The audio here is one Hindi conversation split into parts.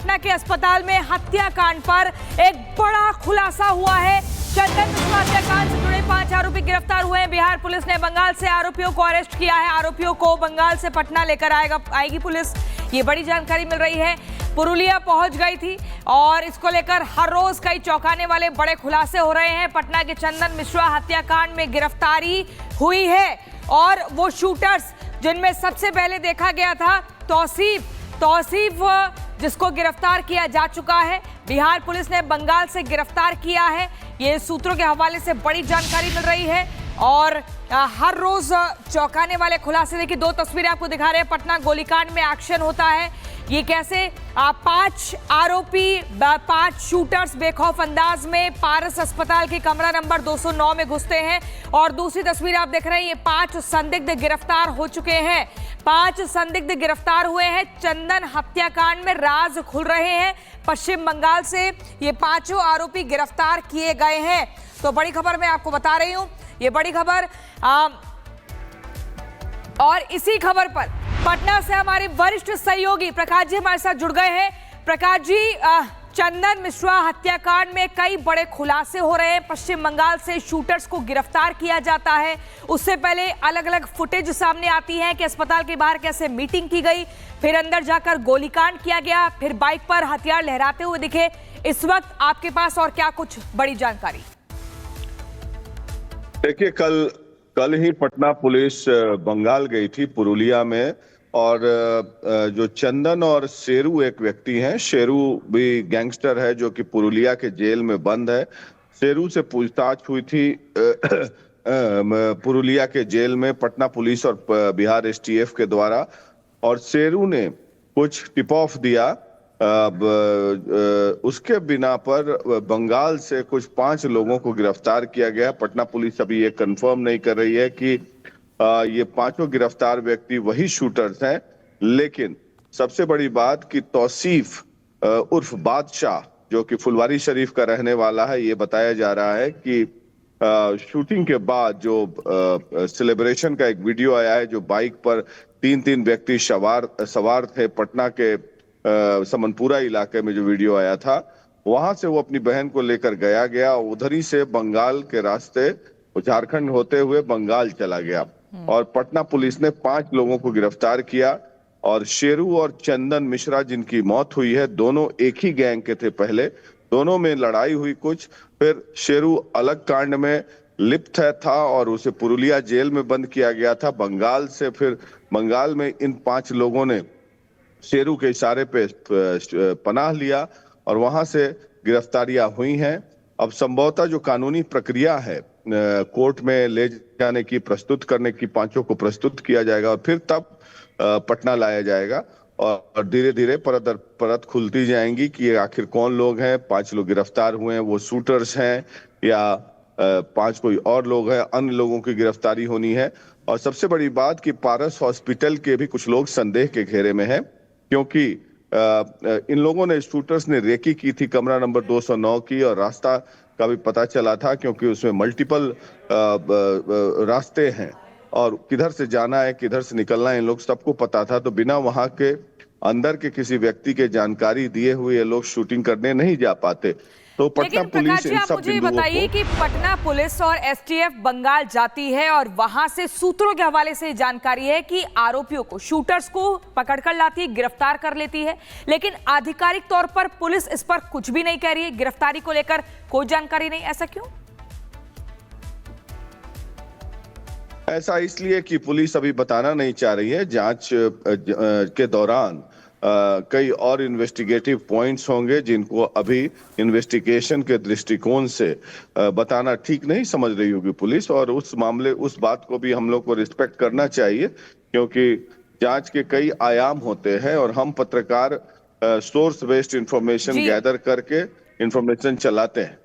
पटना के अस्पताल में हत्याकांड पर एक बड़ा खुलासा हुआ है। चंदन मिश्रा हत्याकांड से जुड़े 5 आरोपी गिरफ्तार हुए हैं। बिहार पुलिस ने बंगाल से आरोपियों को अरेस्ट किया है। आरोपियों को बंगाल से पटना लेकर आएगी पुलिस, ये बड़ी जानकारी मिल रही है। पुरुलिया पहुंच गई थी और इसको लेकर हर रोज कई चौंकाने वाले बड़े खुलासे हो रहे हैं। पटना के चंदन मिश्रा हत्याकांड में गिरफ्तारी हुई है और वो शूटर्स जिनमें सबसे पहले देखा गया था तौसीफ जिसको गिरफ्तार किया जा चुका है। बिहार पुलिस ने बंगाल से गिरफ्तार किया है। ये सूत्रों के हवाले से बड़ी जानकारी मिल रही है और हर रोज चौंकाने वाले खुलासे। देखिए 2 तस्वीरें आपको दिखा रहे हैं। पटना गोलीकांड में एक्शन होता है। ये कैसे 5 आरोपी 5 शूटर्स बेखौफ अंदाज में पारस अस्पताल के कमरा नंबर 209 में घुसते हैं और दूसरी तस्वीर आप देख रहे हैं। ये 5 संदिग्ध गिरफ्तार हो चुके हैं। 5 संदिग्ध गिरफ्तार हुए हैं। चंदन हत्याकांड में राज खुल रहे हैं। पश्चिम बंगाल से ये 5 आरोपी गिरफ्तार किए गए हैं। तो बड़ी खबर मैं आपको बता रही हूं, ये बड़ी खबर। और इसी खबर पर पटना से हमारे वरिष्ठ सहयोगी प्रकाश जी हमारे साथ जुड़ गए हैं। प्रकाश जी, चंदन मिश्रा हत्याकांड में कई बड़े खुलासे हो रहे हैं। पश्चिम बंगाल से शूटर्स को गिरफ्तार किया जाता है। उससे पहले अलग अलग फुटेज सामने आती है कि अस्पताल के बाहर कैसे मीटिंग की गई, फिर अंदर जाकर गोलीकांड किया गया, फिर बाइक पर हथियार लहराते हुए दिखे। इस वक्त आपके पास और क्या कुछ बड़ी जानकारी? देखिए, कल ही पटना पुलिस बंगाल गई थी पुरुलिया में और जो चंदन और शेरू एक व्यक्ति हैं। शेरू भी गैंगस्टर है जो कि पुरुलिया के जेल में बंद है। शेरू से पूछताछ हुई थी पुरुलिया के जेल में पटना पुलिस और बिहार एसटीएफ के द्वारा, और शेरू ने कुछ टिप ऑफ दिया। उसके बिना पर बंगाल से कुछ 5 लोगों को गिरफ्तार किया गया। पटना पुलिस अभी ये कंफर्म नहीं कर रही है कि ये 5 गिरफ्तार व्यक्ति वही शूटर्स हैं, लेकिन सबसे बड़ी बात कि तौसीफ उर्फ बादशाह जो कि फुलवारी शरीफ का रहने वाला है, ये बताया जा रहा है कि शूटिंग के बाद जो सेलिब्रेशन का एक वीडियो आया है, जो बाइक पर 3 व्यक्ति सवार थे पटना के समनपुरा इलाके में जो वीडियो आया था, वहां से वो अपनी बहन को लेकर गया उधर ही से बंगाल के रास्ते झारखंड होते हुए बंगाल चला गया और पटना पुलिस ने 5 लोगों को गिरफ्तार किया। और शेरू और चंदन मिश्रा जिनकी मौत हुई है, दोनों एक ही गैंग के थे। पहले दोनों में लड़ाई हुई कुछ, फिर शेरू अलग कांड में लिप्त था और उसे पुरुलिया जेल में बंद किया गया था बंगाल से। फिर बंगाल में इन 5 लोगों ने शेरू के इशारे पे पनाह लिया और वहां से गिरफ्तारियां हुई हैं। अब संभवतः जो कानूनी प्रक्रिया है कोर्ट में ले जाने की, प्रस्तुत करने की, 5 को प्रस्तुत किया जाएगा और फिर तब पटना लाया जाएगा और धीरे धीरे परत दर परत खुलती जाएंगी कि आखिर कौन लोग हैं। 5 लोग गिरफ्तार हुए हैं, वो शूटर्स हैं या 5 कोई और लोग हैं, अन्य लोगों की गिरफ्तारी होनी है। और सबसे बड़ी बात कि पारस हॉस्पिटल के भी कुछ लोग संदेह के घेरे में हैं, क्योंकि इन लोगों ने, शूटर्स ने रेकी की थी कमरा नंबर 209 की, और रास्ता का भी पता चला था क्योंकि उसमें मल्टीपल रास्ते हैं और किधर से जाना है किधर से निकलना है इन लोग सबको पता था। तो बिना वहां के अंदर के किसी व्यक्ति के जानकारी दिए हुए ये लोग शूटिंग करने नहीं जा पाते। तो पटना पुलिस इन सब मुझे बताइए कि पटना पुलिस और एसटीएफ बंगाल जाती है और वहां से सूत्रों के हवाले से जानकारी है कि आरोपियों को, शूटर्स को पकड़कर लाती है, गिरफ्तार कर लेती है, लेकिन आधिकारिक तौर पर पुलिस इस पर कुछ भी नहीं कह रही है। गिरफ्तारी को लेकर कोई जानकारी नहीं, ऐसा क्यों? ऐसा इसलिए कि पुलिस अभी बताना नहीं चाह रही है। जांच के दौरान कई और इन्वेस्टिगेटिव पॉइंट्स होंगे जिनको अभी इन्वेस्टिगेशन के दृष्टिकोण से बताना ठीक नहीं समझ रही होगी पुलिस, और उस बात को भी हम लोग को रिस्पेक्ट करना चाहिए, क्योंकि जांच के कई आयाम होते हैं और हम पत्रकार सोर्स बेस्ड इंफॉर्मेशन गैदर करके इंफॉर्मेशन चलाते हैं।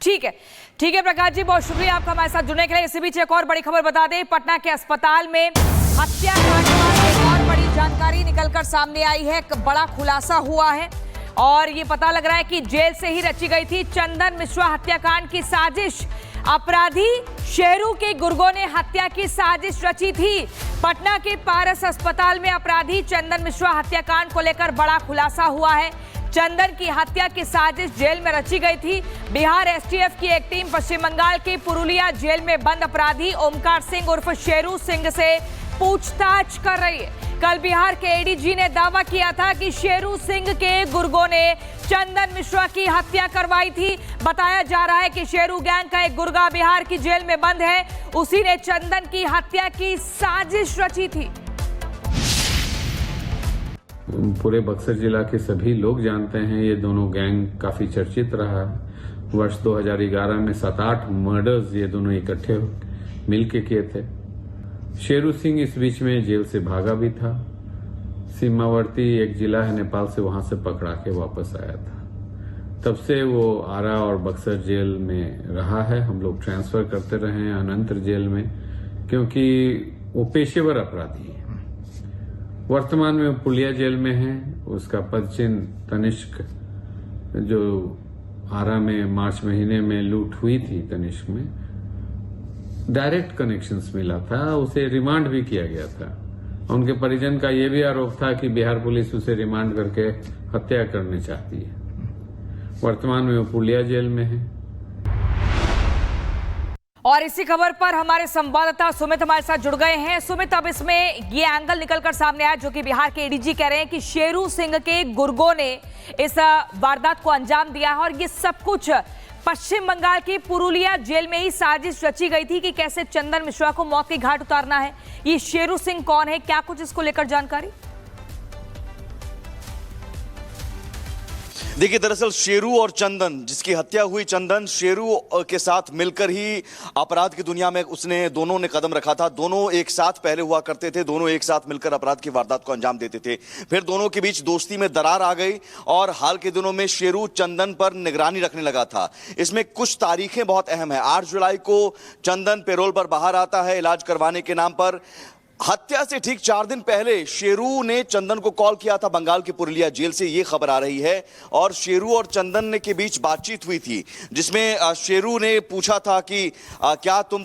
ठीक है प्रकाश जी, बहुत शुक्रिया आपका हमारे साथ जुड़ने के लिए। इसी बीच एक और बड़ी खबर बता दें, पटना के अस्पताल में हत्याकांड पर एक और बड़ी जानकारी निकलकर सामने आई है। एक बड़ा खुलासा हुआ है और ये पता लग रहा है कि जेल से ही रची गई थी चंदन मिश्रा हत्याकांड की साजिश। अपराधी शेरू के गुर्गों ने हत्या की साजिश रची थी। पटना के पारस अस्पताल में अपराधी चंदन मिश्रा हत्याकांड को लेकर बड़ा खुलासा हुआ है। चंदन की हत्या की साजिश जेल में रची गई थी। बिहार एसटीएफ की एक टीम पश्चिम बंगाल की पुरुलिया जेल में बंद अपराधी ओमकार सिंह उर्फ शेरू सिंह से पूछताछ कर रही है। कल बिहार के एडीजी ने दावा किया था कि शेरू सिंह के गुर्गों ने चंदन मिश्रा की हत्या करवाई थी। बताया जा रहा है कि शेरू गैंग का एक गुर्गा बिहार की जेल में बंद है, उसी ने चंदन की हत्या की साजिश रची थी। पूरे बक्सर जिला के सभी लोग जानते हैं, ये दोनों गैंग काफी चर्चित रहा है। वर्ष 2011 में 7-8 मर्डर्स ये दोनों इकट्ठे मिलके किए थे। शेरू सिंह इस बीच में जेल से भागा भी था। सीमावर्ती एक जिला है नेपाल से, वहां से पकड़ा के वापस आया था। तब से वो आरा और बक्सर जेल में रहा है। हम लोग ट्रांसफर करते रहे हैं अनंत जेल में, क्योंकि वो पेशेवर अपराधी है। वर्तमान में पुलिया जेल में है। उसका पदचिन्ह तनिष्क, जो आरा में मार्च महीने में लूट हुई थी तनिष्क में, डायरेक्ट कनेक्शंस मिला था। उसे रिमांड भी किया गया था। उनके परिजन का यह भी आरोप था कि बिहार पुलिस उसे रिमांड करके हत्या करनी चाहती है। वर्तमान में वो पुलिया जेल में है। और इसी खबर पर हमारे संवाददाता सुमित हमारे साथ जुड़ गए हैं। सुमित, अब इसमें ये एंगल निकलकर सामने आया जो कि बिहार के एडीजी कह रहे हैं कि शेरू सिंह के गुर्गों ने इस वारदात को अंजाम दिया है और ये सब कुछ पश्चिम बंगाल की पुरुलिया जेल में ही साजिश रची गई थी कि कैसे चंदन मिश्रा को मौत के घाट उतारना है। ये शेरू सिंह कौन है, क्या कुछ इसको लेकर जानकारी? देखिए, दरअसल शेरू और चंदन, जिसकी हत्या हुई, चंदन शेरू के साथ मिलकर ही अपराध की दुनिया में दोनों ने कदम रखा था। दोनों एक साथ पहले हुआ करते थे, दोनों एक साथ मिलकर अपराध की वारदात को अंजाम देते थे। फिर दोनों के बीच दोस्ती में दरार आ गई और हाल के दिनों में शेरू चंदन पर निगरानी रखने लगा था। इसमें कुछ तारीखें बहुत अहम है। 8 जुलाई को चंदन पैरोल पर बाहर आता है इलाज करवाने के नाम पर। हत्या से ठीक 4 दिन पहले शेरू ने चंदन को कॉल किया था बंगाल की पुरुलिया जेल से, ये खबर आ रही है। और शेरू और चंदन के बीच बातचीत हुई थी, जिसमें शेरू ने पूछा था कि क्या तुम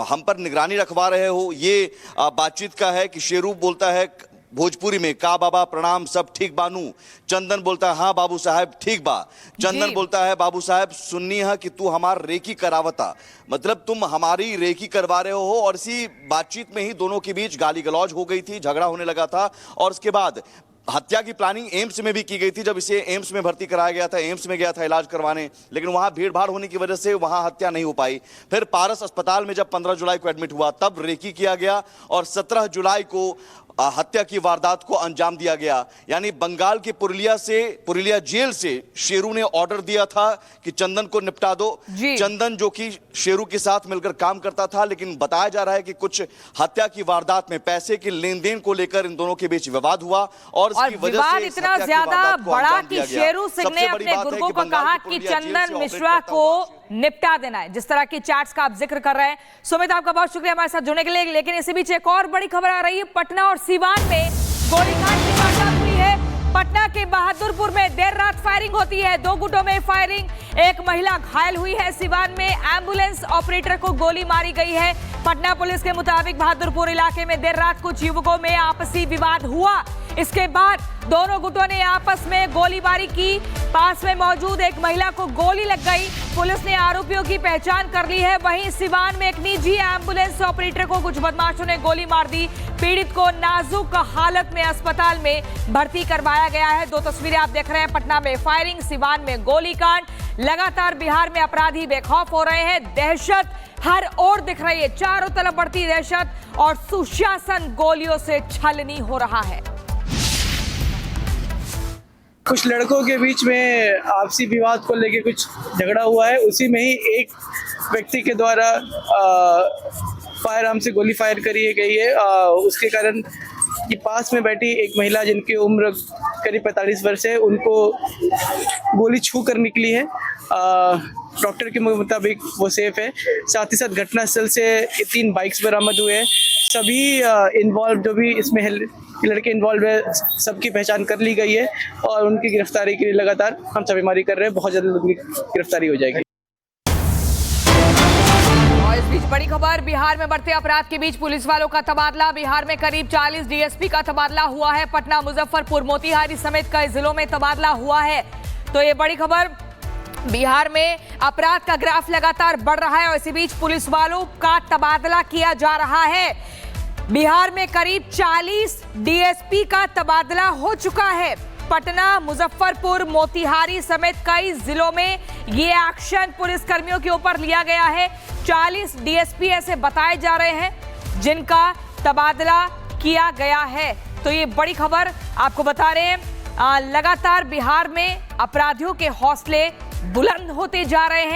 हम पर निगरानी रखवा रहे हो। ये बातचीत का है कि शेरू बोलता है भोजपुरी में, का बाबा प्रणाम, सब ठीक बानू। चंदन बोलता है हाँ बाबू साहब ठीक बा। चंदन बोलता है बाबू साहब सुननी है कि तू हमार रेकी करावता, मतलब तुम हमारी रेकी करवा रहे हो। और इसी बातचीत में ही दोनों के बीच गाली गलौज हो गई थी, झगड़ा होने लगा था। और उसके बाद हत्या की प्लानिंग एम्स में भी की गई थी। जब इसे एम्स में भर्ती कराया गया था, एम्स में गया था इलाज करवाने, लेकिन वहां भीड़ भाड़ होने की वजह से वहां हत्या नहीं हो पाई। फिर पारस अस्पताल में जब 15 जुलाई को एडमिट हुआ, तब रेकी किया गया और 17 जुलाई को हत्या की वारदात को अंजाम दिया गया। यानी बंगाल के पुरुलिया जेल से शेरू ने ऑर्डर दिया था कि चंदन को निपटा दो। चंदन जो कि शेरू के साथ मिलकर काम करता था, लेकिन बताया जा रहा है कि कुछ हत्या की वारदात में पैसे के लेन देन को लेकर इन दोनों के बीच विवाद हुआ और इसकी वजह से इतना ज्यादा बड़ा कि शेरू सिंह ने अपने गुर्गों को कहा कि चंदन मिश्रा को निपटा देना है। जिस तरह की चैट्स का आप जिक्र कर रहे हैं, सुमित आपका बहुत शुक्रिया हमारे साथ जुड़ने के लिए। लेकिन इसी बीच एक और बड़ी खबर आ रही है। पटना और सीवान में गोलीकांड की वारदात हुई है। पटना के बहादुरपुर में देर रात फायरिंग होती है, 2 गुटों में फायरिंग, एक महिला घायल हुई है। सिवान में एम्बुलेंस ऑपरेटर को गोली मारी गई है। पटना पुलिस के मुताबिक बहादुरपुर इलाके में देर रात कुछ युवकों में आपसी विवाद हुआ। इसके बाद दोनों गुटों ने आपस में गोलीबारी की। पास में मौजूद एक महिला को गोली लग गई। पुलिस ने आरोपियों की पहचान कर ली है। वहीं सिवान में एक निजी एम्बुलेंस ऑपरेटर को कुछ बदमाशों ने गोली मार दी। पीड़ित को नाजुक हालत में अस्पताल में भर्ती करवाया गया है। 2 तस्वीरें आप देख रहे हैं, पटना में फायरिंग, सिवान में गोलीकांड। लगातार बिहार में अपराधी बेखौफ हो रहे हैं। दहशत हर ओर दिख रही है, चारों तरफ बढ़ती दहशत और सुशासन गोलियों से छलनी हो रहा है। कुछ लड़कों के बीच में आपसी विवाद को लेके कुछ झगड़ा हुआ है। उसी में ही एक व्यक्ति के द्वारा फायर आर्म से गोली फायर करी गई है। उसके कारण कि पास में बैठी एक महिला जिनकी उम्र करीब 45 वर्ष है, उनको गोली छू कर निकली है। डॉक्टर के मुताबिक वो सेफ है। साथ ही साथ घटनास्थल से 3 बाइक्स बरामद हुए हैं। सभी इन्वॉल्व जो भी इसमें लड़के इन्वॉल्व है, सबकी पहचान कर ली गई है और उनकी गिरफ्तारी के लिए लगातार हम छापेमारी कर रहे हैं। बहुत जल्द उनकी गिरफ्तारी हो जाएगी। और इस बीच बड़ी खबर, बिहार में बढ़ते अपराध के बीच पुलिस वालों का तबादला। बिहार में करीब 40 डीएसपी का तबादला हुआ है। पटना, मुजफ्फरपुर, मोतिहारी समेत कई जिलों में तबादला हुआ है। तो ये बड़ी खबर, बिहार में अपराध का ग्राफ लगातार बढ़ रहा है और इसी बीच पुलिस वालों का तबादला किया जा रहा है। बिहार में करीब 40 डीएसपी का तबादला हो चुका है। पटना, मुजफ्फरपुर, मोतिहारी समेत कई जिलों में ये एक्शन पुलिसकर्मियों के ऊपर लिया गया है। 40 डीएसपी ऐसे बताए जा रहे हैं जिनका तबादला किया गया है। तो ये बड़ी खबर आपको बता रहे हैं। लगातार बिहार में अपराधियों के हौसले बुलंद होते जा रहे हैं।